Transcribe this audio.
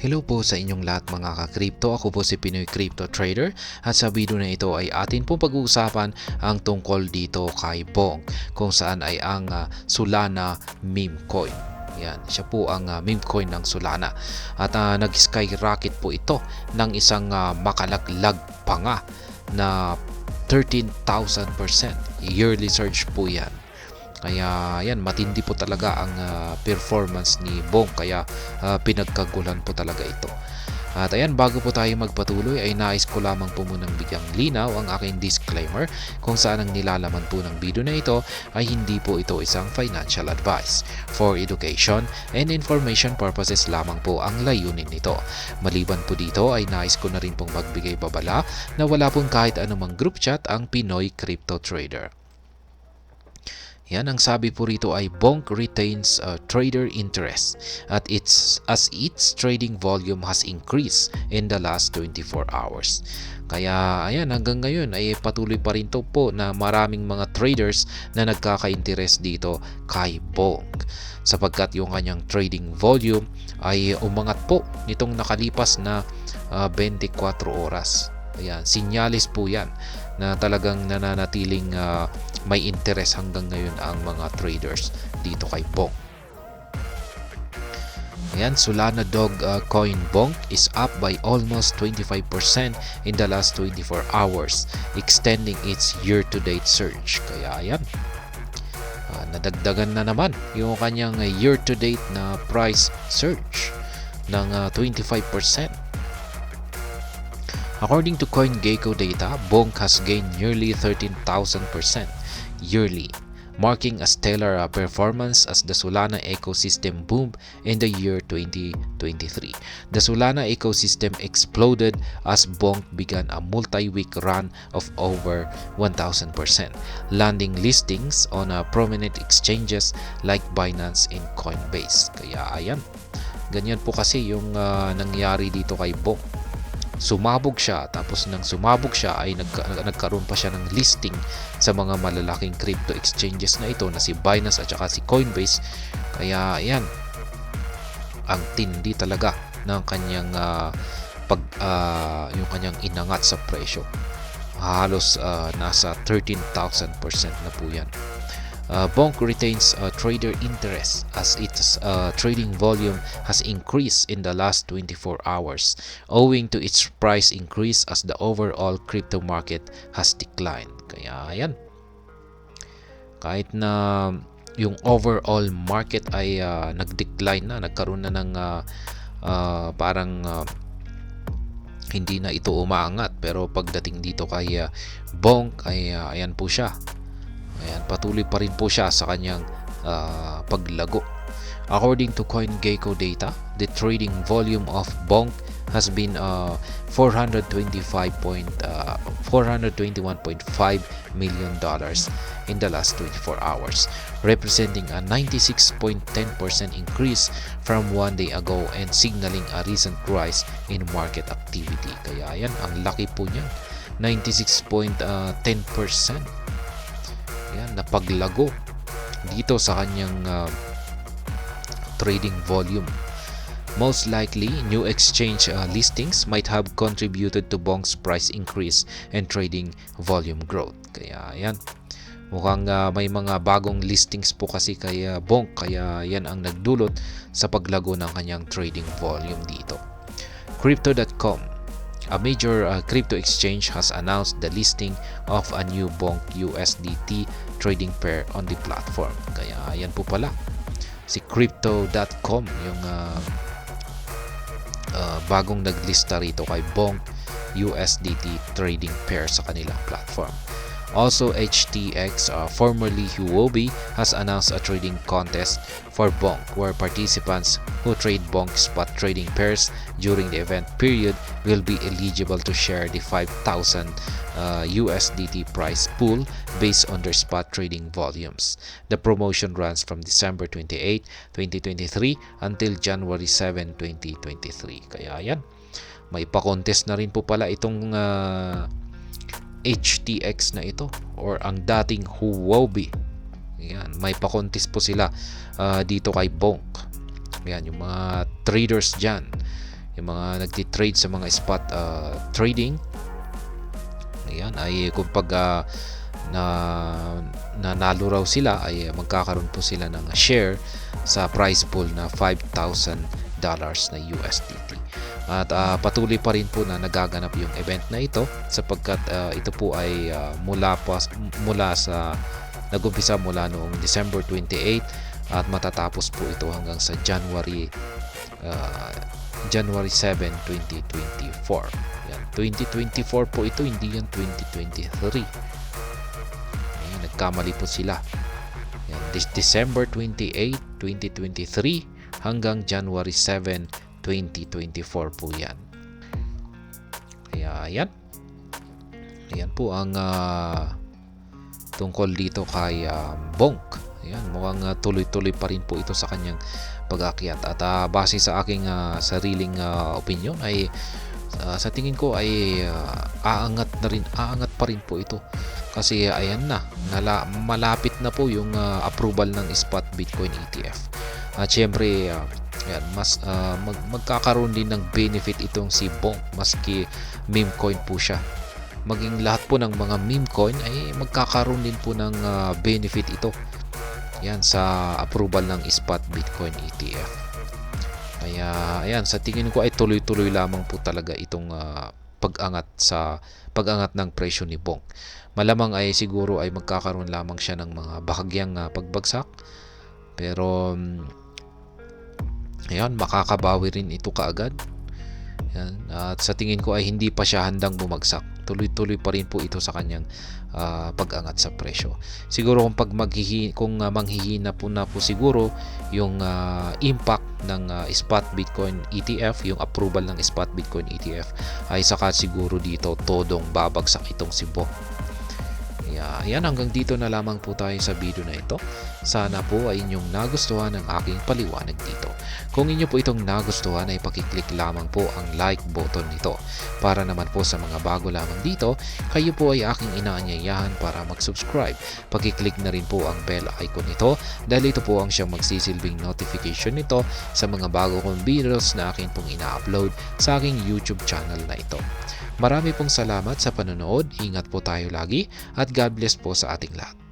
Hello po sa inyong lahat mga ka-crypto. Ako po si Pinoy Crypto Trader at sa video na ito ay atin pong pag-uusapan ang tungkol dito kay Bong kung saan ay ang Solana meme coin. Yan, siya po ang meme coin ng Solana at nag-skyrocket po ito ng isang makalaglag pa nga na 13,000%. Yearly surge po yan. Kaya yan, matindi po talaga ang performance ni Bong, kaya pinagkagulan po talaga ito. At ayan, bago po tayo magpatuloy ay nais ko lamang po munang bigyang linaw ang aking disclaimer kung saan ang nilalaman po ng video na ito ay hindi po ito isang financial advice. For education and information purposes lamang po ang layunin nito. Maliban po dito ay nais ko na rin pong magbigay babala na wala pong kahit anumang group chat ang Pinoy Crypto Trader. Yan, ang sabi po rito ay Bonk retains trader interest as its trading volume has increased in the last 24 hours. Kaya ayan, hanggang ngayon ay patuloy pa rin to po na maraming mga traders na nagkaka-interest dito kay Bonk sapagkat yung kanyang trading volume ay umangat po nitong nakalipas na 24 oras. Ayan, sinyalis po yan na talagang nananatiling may interest hanggang ngayon ang mga traders dito kay Bonk. Ayan, Solana Dog coin Bonk is up by almost 25% in the last 24 hours, extending its year-to-date surge. Kaya ayan, nadagdagan na naman yung kanyang year-to-date na price surge ng 25%. According to CoinGecko data, Bonk has gained nearly 13,000% yearly, marking a stellar performance as the Solana ecosystem boomed in the year 2023. The Solana ecosystem exploded as Bonk began a multi-week run of over 1,000%, landing listings on prominent exchanges like Binance and Coinbase. Kaya ayan, ganyan po kasi yung nangyari dito kay Bonk. Sumabog siya, tapos nang sumabog siya ay nagkaroon pa siya ng listing sa mga malalaking crypto exchanges na ito na si Binance at saka si Coinbase. Kaya yan, ang tindi talaga ng kanyang yung kanyang inangat sa presyo. Halos nasa 13,000% na po yan. Bonk retains trader interest as its trading volume has increased in the last 24 hours owing to its price increase as the overall crypto market has declined. Kaya ayan, kahit na yung overall market ay nag-decline na, nagkaroon na ng parang hindi na ito umaangat, pero pagdating dito kay Bonk ay ayan po siya. Ayan, patuloy pa rin po siya sa kanyang paglago. According to CoinGecko data, the trading volume of Bonk has been $421.5 million in the last 24 hours, representing a 96.10% increase from one day ago and signaling a recent rise in market activity. Kaya yan, ang laki po niyan, 96.10%. Yan, napaglago dito sa kanyang trading volume. Most likely, new exchange listings might have contributed to Bonk's price increase and trading volume growth. Kaya yan, mukhang may mga bagong listings po kasi kay Bonk, kaya yan ang nagdulot sa paglago ng kanyang trading volume dito. Crypto.com, a major crypto exchange, has announced the listing of a new Bonk USDT trading pair on the platform. Kaya yan po pala, si Crypto.com yung bagong naglista rito kay Bonk USDT trading pair sa kanilang platform. Also, HTX, formerly Huobi, has announced a trading contest for Bonk where participants who trade Bonk spot trading pairs during the event period will be eligible to share the 5,000 USDT prize pool based on their spot trading volumes. The promotion runs from December 28, 2023 until January 7, 2023. Kaya yan, may pa-contest na rin po pala itong HTX na ito or ang dating Huobi. Ayan, may pa-contest po sila dito kay Bonk. Ayan, yung mga traders dyan, yung mga nagti-trade sa mga spot trading, ayan, ay kung nanalo raw sila ay magkakaroon po sila ng share sa prize pool na $5,000 na USDT. At patuloy pa rin po na nagaganap yung event na ito sapagkat ito po ay nag-umpisa mula noong December 28 at matatapos po ito hanggang sa January 7, 2024. Yan, 2024 po ito, hindi yan 2023. Ayan, nagkamali po sila. Yan, December 28, 2023 hanggang January 7, 2024 po yan. Kaya yan. Ayan po ang tungkol dito kay Bonk. Ayan, mukhang tuloy-tuloy pa rin po ito sa kanyang pag-akyat. At base sa aking sariling opinion ay sa tingin ko ay aangat pa rin po ito. Kasi ayan na, malapit na po yung approval ng spot Bitcoin ETF. At syempre, ayan, magkakaroon din ng benefit itong si Bonk maski meme coin po siya. Maging lahat po ng mga meme coin ay magkakaroon din po ng benefit ito. Yan sa approval ng spot Bitcoin ETF. Kaya ayan, sa tingin ko ay tuloy-tuloy lamang po talaga itong pag-angat ng presyo ni Bonk. Malamang ay siguro ay magkakaroon lamang siya ng mga bahagyang pagbagsak. Pero ayan, makakabawi rin ito kaagad. Yan. At sa tingin ko ay hindi pa siya handang bumagsak. Tuloy-tuloy pa rin po ito sa kanyang pag-angat sa presyo. Siguro kung manghihina po na po siguro yung impact ng spot Bitcoin ETF, yung approval ng spot Bitcoin ETF, ay saka siguro dito todong babagsak itong si Bonk. Ayan, hanggang dito na lamang po tayo sa video na ito. Sana po ay inyong nagustuhan ang aking paliwanag dito. Kung inyo po itong nagustuhan ay pakiclick lamang po ang like button nito. Para naman po sa mga bago lamang dito, kayo po ay aking inaanyayahan para mag-subscribe. Pakiclick na rin po ang bell icon nito dahil ito po ang siyang magsisilbing notification nito sa mga bago kong videos na akin pong ina-upload sa aking YouTube channel na ito. Marami pong salamat sa panonood, ingat po tayo lagi at God bless po sa ating lahat.